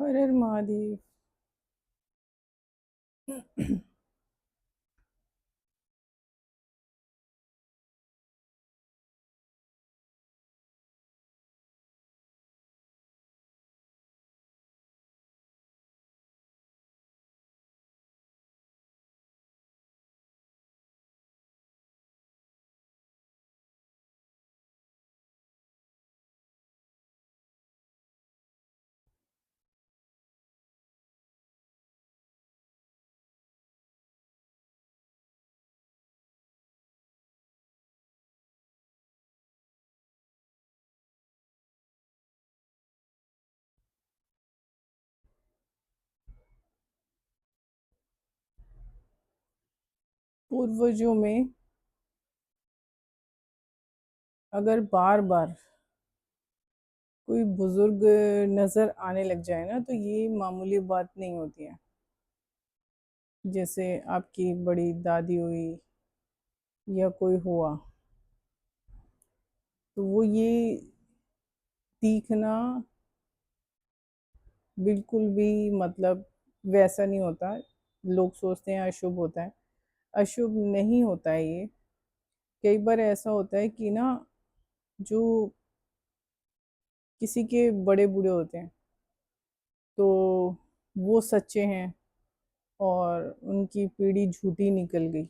हर हर महादेव। पूर्वजों में अगर बार बार कोई बुजुर्ग नजर आने लग जाए ना, तो ये मामूली बात नहीं होती है। जैसे आपकी बड़ी दादी हुई या कोई हुआ, तो वो ये दिखना बिल्कुल भी मतलब वैसा नहीं होता। लोग सोचते हैं अशुभ होता है, अशुभ नहीं होता है ये। कई बार ऐसा होता है कि ना, जो किसी के बड़े बूढ़े होते हैं, तो वो सच्चे हैं और उनकी पीढ़ी झूठी निकल गई,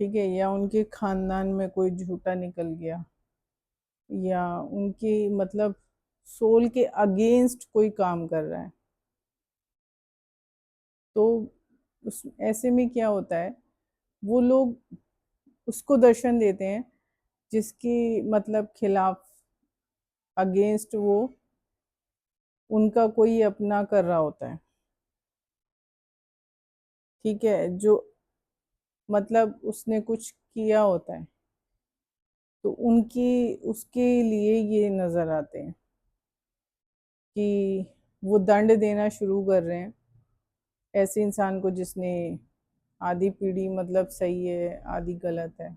ठीक है, या उनके खानदान में कोई झूठा निकल गया, या उनकी मतलब सोल के अगेंस्ट कोई काम कर रहा है। तो उस ऐसे में क्या होता है, वो लोग उसको दर्शन देते हैं जिसकी मतलब खिलाफ, अगेंस्ट वो उनका कोई अपना कर रहा होता है, ठीक है, जो मतलब उसने कुछ किया होता है, तो उनकी उसके लिए ये नजर आते हैं कि वो दंड देना शुरू कर रहे हैं ऐसे इंसान को जिसने आधी पीढ़ी मतलब सही है, आधी गलत है।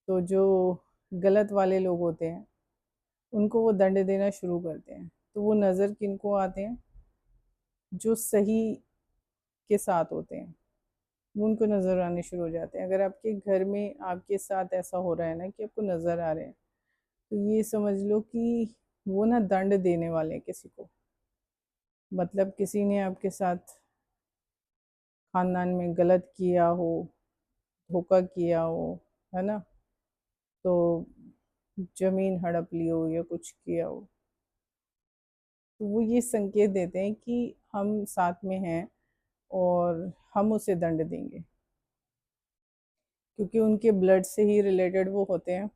तो जो गलत वाले लोग होते हैं, उनको वो दंड देना शुरू करते हैं। तो वो नज़र किनको आते हैं, जो सही के साथ होते हैं, वो उनको नज़र आने शुरू हो जाते हैं। अगर आपके घर में आपके साथ ऐसा हो रहा है ना कि आपको नज़र आ रहे हैं, तो ये समझ लो कि वो ना दंड देने वाले हैं किसी को। मतलब किसी ने आपके साथ खानदान में गलत किया हो, धोखा किया हो, है ना, तो जमीन हड़प ली हो या कुछ किया हो, तो वो ये संकेत देते हैं कि हम साथ में हैं और हम उसे दंड देंगे, क्योंकि उनके ब्लड से ही रिलेटेड वो होते हैं,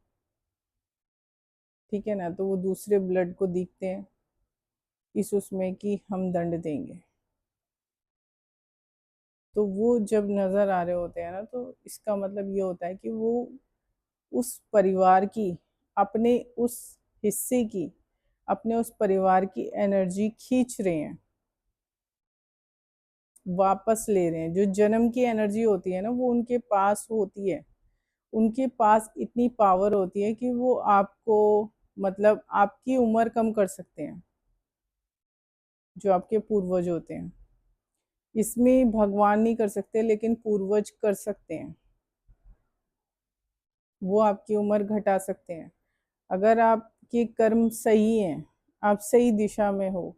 ठीक है ना। तो वो दूसरे ब्लड को देखते हैं इस उसमें कि हम दंड देंगे। तो वो जब नज़र आ रहे होते हैं ना, तो इसका मतलब ये होता है कि वो उस परिवार की, अपने उस हिस्से की, अपने उस परिवार की एनर्जी खींच रहे हैं, वापस ले रहे हैं। जो जन्म की एनर्जी होती है ना, वो उनके पास होती है। उनके पास इतनी पावर होती है कि वो आपको मतलब आपकी उम्र कम कर सकते हैं, जो आपके पूर्वज होते हैं। इसमें भगवान नहीं कर सकते, लेकिन पूर्वज कर सकते हैं। वो आपकी उम्र घटा सकते हैं। अगर आपके कर्म सही हैं, आप सही दिशा में हो,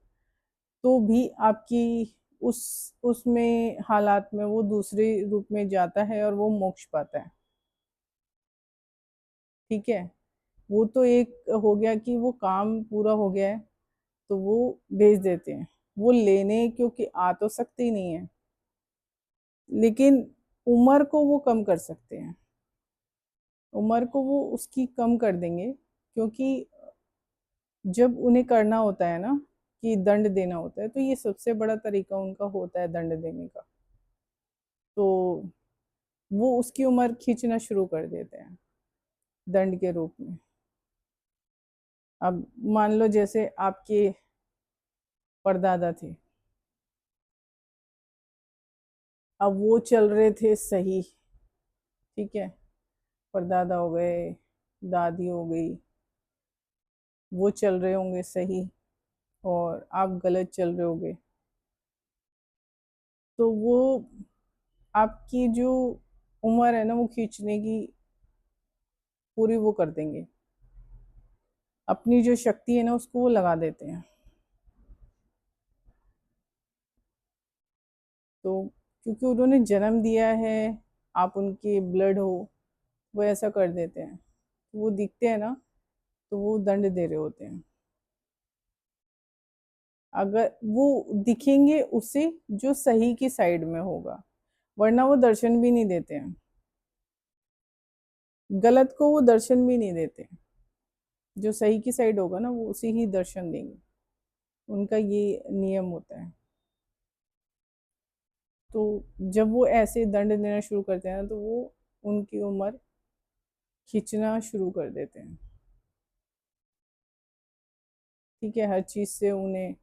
तो भी आपकी उस उसमें हालात में वो दूसरे रूप में जाता है और वो मोक्ष पाता है, ठीक है। वो तो एक हो गया कि वो काम पूरा हो गया है, तो वो भेज देते हैं। वो लेने क्योंकि आ तो सकते ही नहीं है, लेकिन उम्र को वो कम कर सकते हैं। उम्र को वो उसकी कम कर देंगे, क्योंकि जब उन्हें करना होता है ना, कि दंड देना होता है, तो ये सबसे बड़ा तरीका उनका होता है दंड देने का। तो वो उसकी उम्र खींचना शुरू कर देते हैं दंड के रूप में। अब मान लो जैसे आपके परदादा थे, अब वो चल रहे थे सही, ठीक है, परदादा हो गए, दादी हो गई, वो चल रहे होंगे सही, और आप गलत चल रहे होगे, तो वो आपकी जो उम्र है ना वो खींचने की पूरी वो कर देंगे, अपनी जो शक्ति है ना उसको वो लगा देते हैं। तो क्योंकि उन्होंने जन्म दिया है, आप उनके ब्लड हो, वो ऐसा कर देते हैं। वो दिखते हैं ना, तो वो दंड दे रहे होते हैं। अगर वो दिखेंगे उसे जो सही की साइड में होगा, वरना वो दर्शन भी नहीं देते हैं। गलत को वो दर्शन भी नहीं देते। जो सही की साइड होगा ना वो उसे ही दर्शन देंगे, उनका ये नियम होता है। तो जब वो ऐसे दंड देना शुरू करते हैं ना, तो वो उनकी उम्र खींचना शुरू कर देते हैं। ठीक है, हर चीज से उन्हें,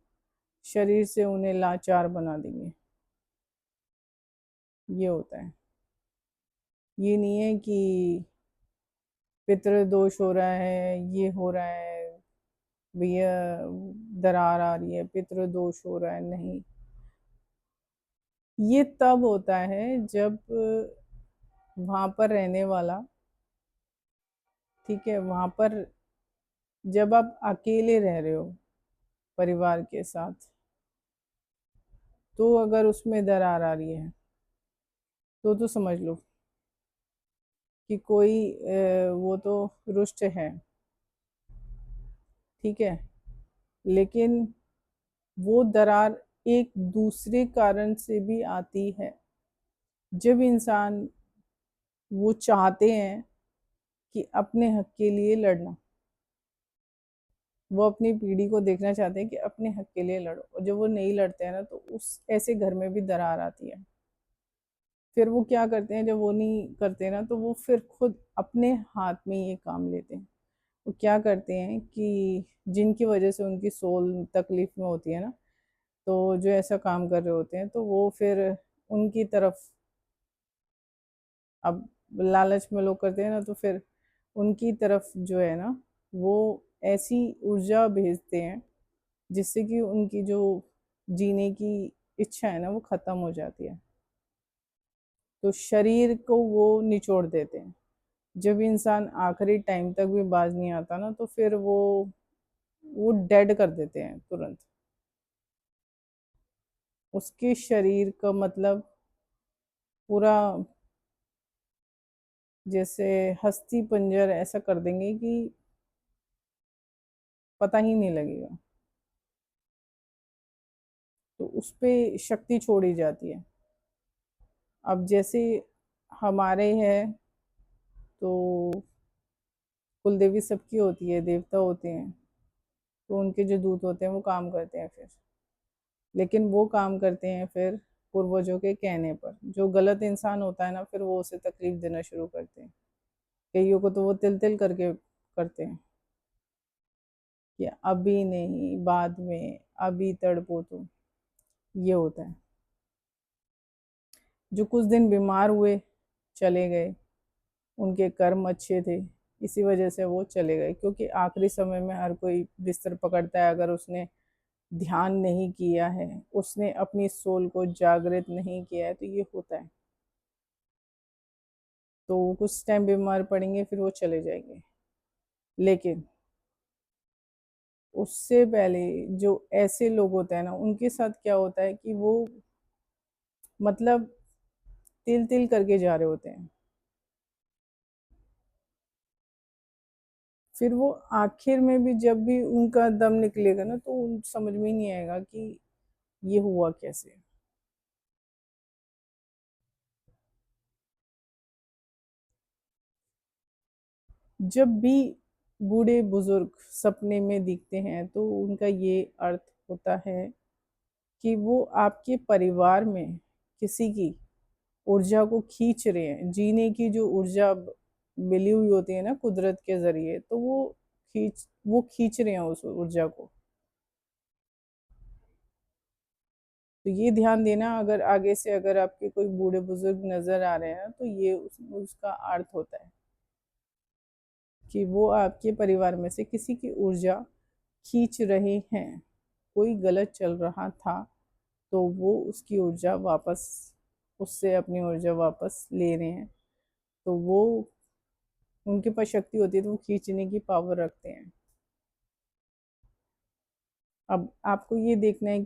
शरीर से उन्हें लाचार बना देंगे। ये होता है। ये नहीं है कि पितृदोष हो रहा है, ये हो रहा है, भैया दरार आ रही है, पितृदोष हो रहा है, नहीं। ये तब होता है जब वहां पर रहने वाला, ठीक है, वहां पर जब आप अकेले रह रहे हो परिवार के साथ, तो अगर उसमें दरार आ रही है तो समझ लो कि कोई वो तो रुष्ट है। ठीक है, लेकिन वो दरार एक दूसरे कारण से भी आती है। जब इंसान वो चाहते हैं कि अपने हक के लिए लड़ना, वो अपनी पीढ़ी को देखना चाहते हैं कि अपने हक के लिए लड़ो, और जब वो नहीं लड़ते हैं ना, तो उस ऐसे घर में भी दरार आती है। फिर वो क्या करते हैं, जब वो नहीं करते ना, तो वो फिर खुद अपने हाथ में ये काम लेते हैं। वो क्या करते हैं कि जिनकी वजह से उनकी सोल तकलीफ में होती है ना, तो जो ऐसा काम कर रहे होते हैं, तो वो फिर उनकी तरफ, अब लालच में लोग करते हैं ना, तो फिर उनकी तरफ जो है ना, वो ऐसी ऊर्जा भेजते हैं जिससे कि उनकी जो जीने की इच्छा है ना वो खत्म हो जाती है। तो शरीर को वो निचोड़ देते हैं। जब इंसान आखिरी टाइम तक भी बाज नहीं आता ना, तो फिर वो डेड कर देते हैं तुरंत। उसके शरीर का मतलब पूरा जैसे हस्ती पंजर ऐसा कर देंगे कि पता ही नहीं लगेगा। तो उस पे शक्ति छोड़ी जाती है। अब जैसे हमारे है, तो कुल देवी सबकी होती है, देवता होते हैं, तो उनके जो दूत होते हैं वो काम करते हैं फिर। लेकिन वो काम करते हैं फिर पूर्वजों के कहने पर। जो गलत इंसान होता है ना, फिर वो उसे तकलीफ देना शुरू करते हैं। कईयों को तो वो तिल तिल करके करते हैं कि अभी नहीं, बाद में, अभी तड़पो तुम। ये होता है। जो कुछ दिन बीमार हुए, चले गए, उनके कर्म अच्छे थे, इसी वजह से वो चले गए। क्योंकि आखिरी समय में हर कोई बिस्तर पकड़ता है, अगर उसने ध्यान नहीं किया है, उसने अपनी सोल को जागृत नहीं किया है, तो ये होता है। तो वो कुछ टाइम बीमार पड़ेंगे, फिर वो चले जाएंगे। लेकिन उससे पहले जो ऐसे लोग होते हैं ना, उनके साथ क्या होता है कि वो मतलब तिल तिल करके जा रहे होते हैं। फिर वो आखिर में भी जब भी उनका दम निकलेगा ना, तो समझ में ही नहीं आएगा कि ये हुआ कैसे। जब भी बूढ़े बुजुर्ग सपने में दिखते हैं, तो उनका ये अर्थ होता है कि वो आपके परिवार में किसी की ऊर्जा को खींच रहे हैं। जीने की जो ऊर्जा मिली हुई होती है ना कुदरत के जरिए, तो वो खींच रहे हैं उस ऊर्जा को। तो ये ध्यान देना, अगर आगे से अगर आपके कोई बूढ़े बुजुर्ग नजर आ रहे हैं, तो ये उसका अर्थ होता है कि वो आपके परिवार में से किसी की ऊर्जा खींच रहे हैं। कोई गलत चल रहा था तो वो उसकी ऊर्जा वापस, उससे अपनी ऊर्जा वापस ले रहे हैं। तो वो उनके पास शक्ति होती है तो वो खींचने की पावर रखते हैं। अब आपको ये देखना है कि